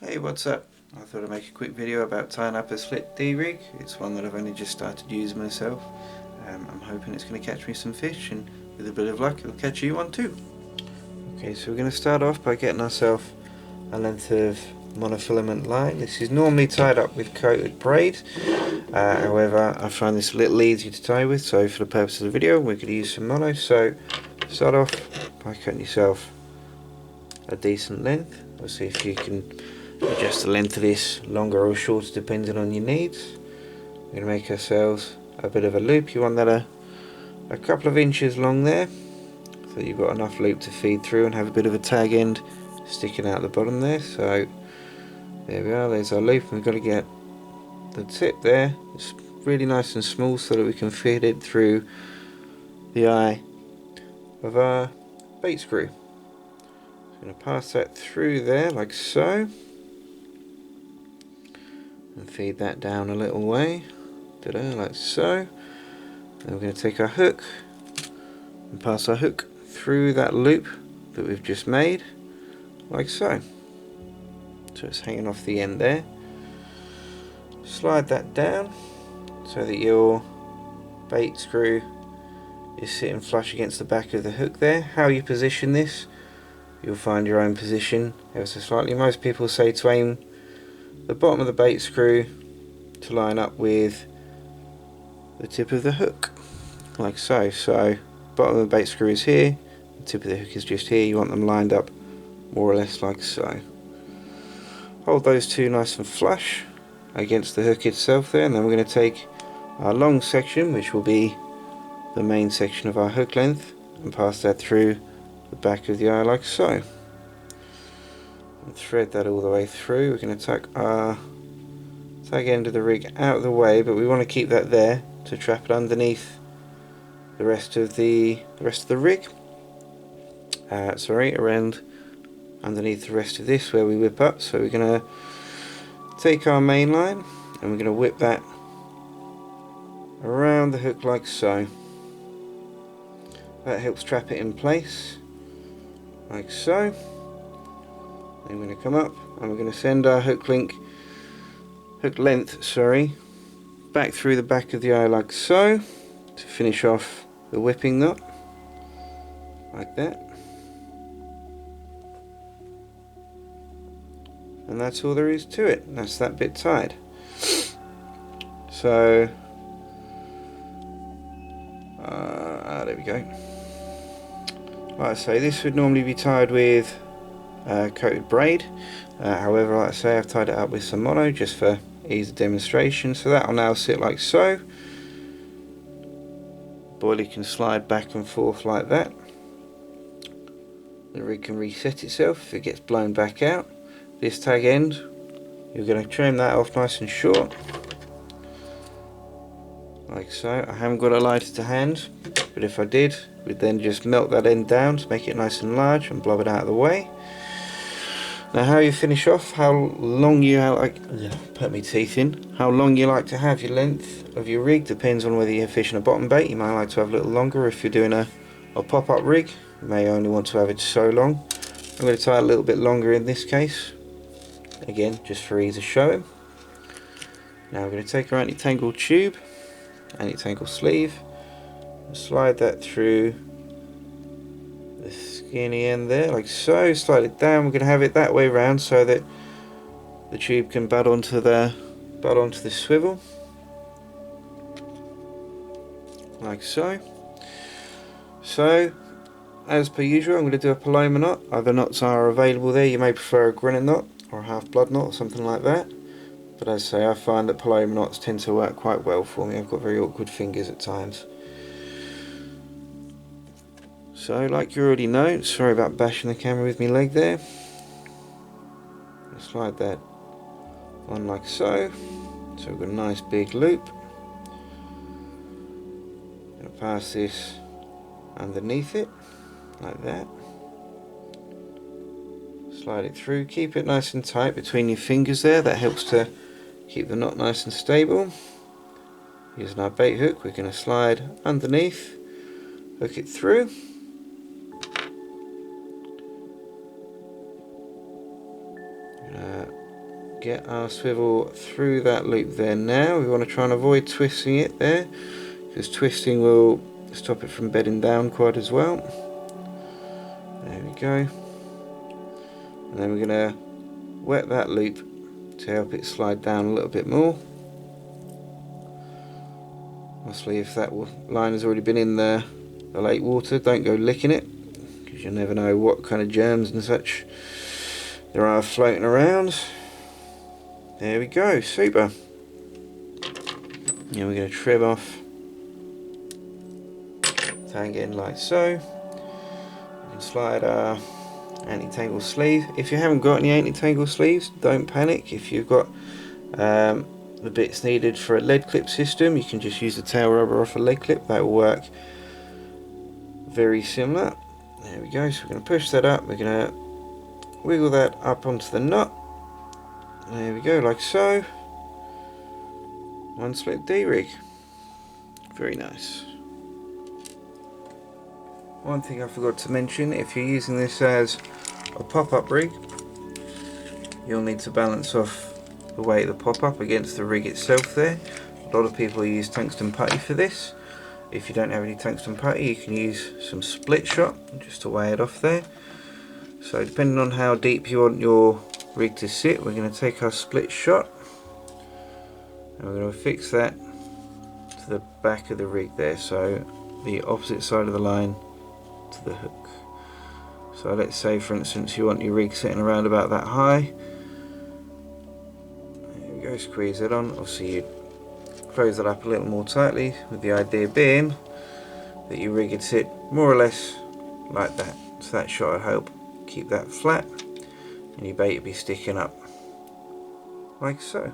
Hey, what's up? I thought I'd make a quick video about tying up a split D-rig. It's one that I've only just started using myself. I'm hoping it's going to catch me some fish, and with a bit of luck it'll catch you one too. Okay, so we're going to start off by getting ourselves a length of monofilament line. This is normally tied up with coated braid. However, I find this a little easier to tie with, so for the purpose of the video we're going to use some mono. So start off by cutting yourself a decent length. We'll see if you can adjust the length of this longer or shorter depending on your needs. We're going to make ourselves a bit of a loop. You want that a couple of inches long there, so you've got enough loop to feed through and have a bit of a tag end sticking out the bottom there. So there we are, there's our loop, and we've got to get the tip there, it's really nice and small so that we can feed it through the eye of our bait screw. So I'm going to pass that through there like so, and feed that down a little way, like so. Then we're going to take our hook and pass our hook through that loop that we've just made, like so. So it's hanging off the end there. Slide that down so that your bait screw is sitting flush against the back of the hook there. How you position this, you'll find your own position ever so slightly. Most people say to aim the bottom of the bait screw to line up with the tip of the hook, like so. So bottom of the bait screw is here, the tip of the hook is just here. You want them lined up more or less like so. Hold those two nice and flush against the hook itself there, and then we're going to take our long section, which will be the main section of our hook length, and pass that through the back of the eye like so. And thread that all the way through. We're going to tuck our tag end of the rig out of the way, but we want to keep that there to trap it underneath the rest of the rig. Around underneath the rest of this where we whip up. So we're going to take our main line and we're going to whip that around the hook like so. That helps trap it in place like so. Then we're going to come up and we're going to send our hook length back through the back of the eye like so, to finish off the whipping knot like that. And that's all there is to it. That's that bit tied. So there we go. Like I say, this would normally be tied with coated braid. However, like I say, I've tied it up with some mono just for ease of demonstration. So that will now sit like so. Boilie can slide back and forth like that. The rig can reset itself if it gets blown back out. This tag end, you're going to trim that off nice and short, like so. I haven't got a lighter to hand, but if I did, we'd then just melt that end down to make it nice and large and blob it out of the way. Now, how you finish off, how long you like, put my teeth in, how long you like to have your length of your rig depends on whether you're fishing a bottom bait. You might like to have a little longer. If you're doing a pop-up rig, you may only want to have it so long. I'm going to tie a little bit longer in this case, again just for ease of showing. Now we're going to take our anti-tangle tube, anti-tangle sleeve, and slide that through the skinny end there like so. Slide it down. We're going to have it that way round so that the tube can butt onto the swivel like so. So as per usual, I'm going to do a Paloma knot. Other knots are available there. You may prefer a grenade knot or a half blood knot or something like that, but as I say, I find that Paloma knots tend to work quite well for me. I've got very awkward fingers at times. So like you already know, sorry about bashing the camera with my leg there, slide that on like so. So we've got a nice big loop. I'm going to pass this underneath it like that, slide it through, keep it nice and tight between your fingers there. That helps to keep the knot nice and stable. Using our bait hook, we're going to slide underneath, hook it through, get our swivel through that loop there now. We want to try and avoid twisting it there, because twisting will stop it from bedding down quite as well. There we go. And then we're going to wet that loop to help it slide down a little bit more. Obviously, if that line has already been in the lake water, don't go licking it, because you never know what kind of germs and such there are floating around. There we go, super. Now we're going to trim off, tang in like so. We can slide our anti-tangle sleeve. If you haven't got any anti-tangle sleeves, don't panic. If you've got the bits needed for a lead clip system, you can just use the tail rubber off a lead clip. That will work very similar. There we go. So we're going to push that up. We're going to wiggle that up onto the nut. There we go, like so. One split D-rig. Very nice. One thing I forgot to mention, if you're using this as a pop-up rig, you'll need to balance off the weight of the pop-up against the rig itself there. A lot of people use tungsten putty for this. If you don't have any tungsten putty, you can use some split shot just to weigh it off there. So depending on how deep you want your rig to sit, we're going to take our split shot and we're going to fix that to the back of the rig there, so the opposite side of the line to the hook. So let's say, for instance, you want your rig sitting around about that high. There we go, squeeze it on. Obviously you close it up a little more tightly, with the idea being that your rig would sit more or less like that. So that shot would help keep that flat and your bait would be sticking up like so.